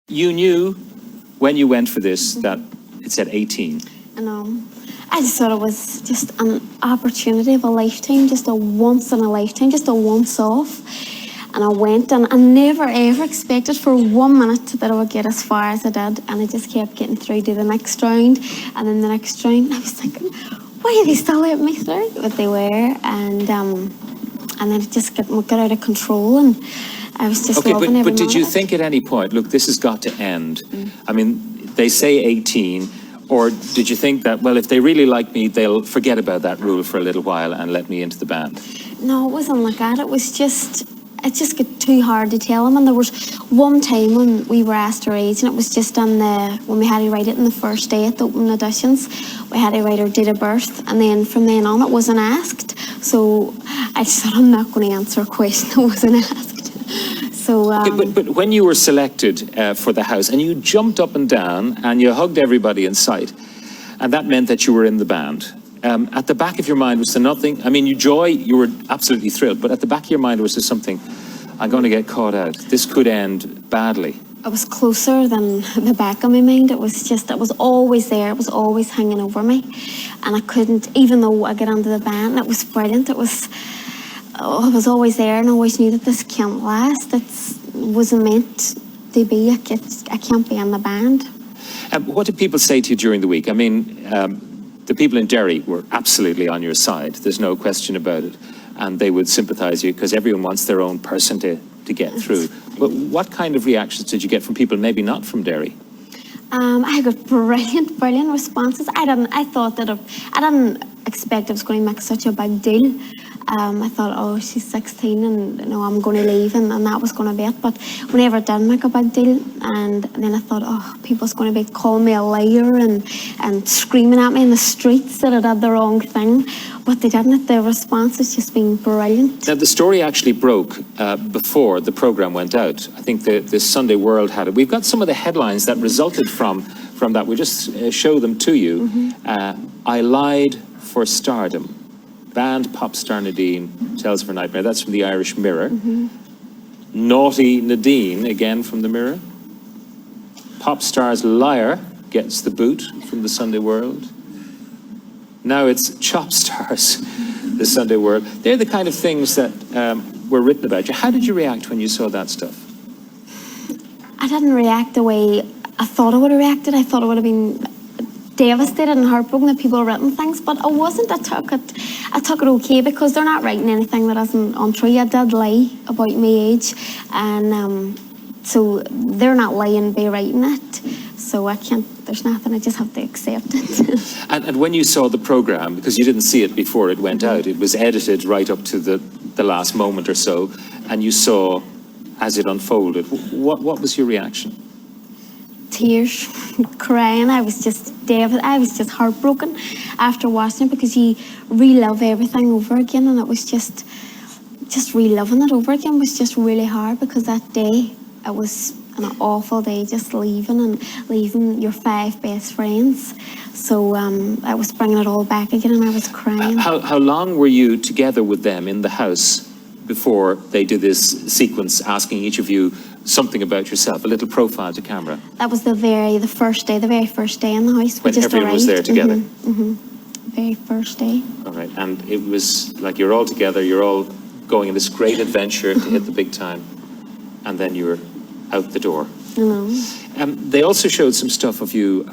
You knew when you went for this that it said 18. I know. I just thought it was just an opportunity of a lifetime, just a once in a lifetime, just a once off. And I went, and I never ever expected for 1 minute that I would get as far as I did. And I just kept getting through to the next round. And then the next round, I was thinking, why are they still letting me through? But they were. And then it just got out of control. And I was just loving every but did you minute. think at any point, look, this has got to end? I mean, they say 18, or did you think that, well, if they really like me, they'll forget about that rule for a little while and let me into the band? No, it wasn't like that. It just got too hard to tell them. And there was one time when we were asked our age, and it was just when we had to write it in the first day at the open auditions. We had to write our date of birth, and then from then on it wasn't asked. So I just thought, I'm not going to answer a question that wasn't asked. So, but when you were selected for the house, and you jumped up and down and you hugged everybody in sight, and that meant that you were in the band, at the back of your mind was there nothing? I mean, you were absolutely thrilled, but at the back of your mind was there something, I'm going to get caught out, this could end badly? it was closer than the back of my mind. It was always there. It was always hanging over me. And I couldn't, even though I got into the band, it was brilliant. It was always there, and I always knew that this can't last. It wasn't meant to be. I can't be in the band. What did people say to you during the week? I mean, the people in Derry were absolutely on your side. There's no question about it. And they would sympathise you because everyone wants their own person to get through. But what kind of reactions did you get from people maybe not from Derry? I got brilliant responses. I didn't expect it was going to make such a big deal. I thought, oh, she's 16 and I'm going to leave, and that was going to be it. But whenever it did make a big deal, and then I thought, oh, people's going to be calling me a liar and screaming at me in the streets that I did the wrong thing. But they didn't. The response has just been brilliant. Now, the story actually broke before the programme went out. I think the Sunday World had it. We've got some of the headlines that resulted from that. We'll just show them to you. Mm-hmm. I lied for stardom. Band pop star Nadine tells of her nightmare. That's from the Irish Mirror. Mm-hmm. Naughty Nadine, again from the Mirror. Pop star's liar gets the boot from the Sunday World. Now it's Chop Stars, the Sunday World. They're the kind of things that were written about you. How did you react when you saw that stuff? I didn't react the way I thought I would have reacted. I thought I would have been devastated and heartbroken that people had written things, but I wasn't. I took it okay because they're not writing anything that isn't untrue. I did lie about my age, and so they're not lying by writing it. So I can't, there's nothing, I just have to accept it. And when you saw the programme, because you didn't see it before it went out, it was edited right up to the last moment or so, and you saw as it unfolded, what was your reaction? Tears, crying. I was just heartbroken after watching it, because you relive everything over again, and it was just reliving it over again was just really hard, because that day it was an awful day, just leaving your 5 best friends. So I was bringing it all back again, and I was crying. How long were you together with them in the house before they did this sequence asking each of you something about yourself, a little profile to camera? That was the very first day in the house. When everyone was there together? Mm-hmm. Very first day. All right, and it was like you're all together, you're all going on this great adventure to hit the big time, and then you were out the door. They also showed some stuff of you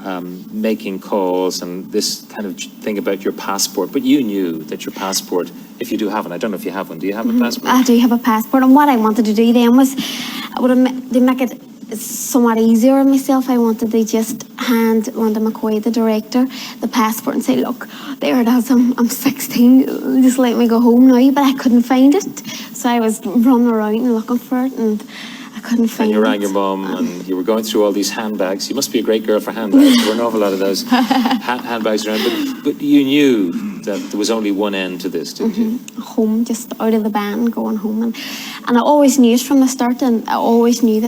making calls and this kind of thing about your passport, but you knew that your passport, if you do have one, I don't know if you have one, do you have a passport? I do have a passport, and what I wanted to do then was, to make it somewhat easier on myself, I wanted to just hand Linda McCoy, the director, the passport and say, look, there it is, I'm 16, just let me go home now, but I couldn't find it. So I was running around and looking for it, and I couldn't find it. And you rang your mum, and you were going through all these handbags. You must be a great girl for handbags. There were an awful lot of those handbags around. But you knew that there was only one end to this, didn't you? Home, just out of the band, going home. And I always knew it from the start, and I always knew that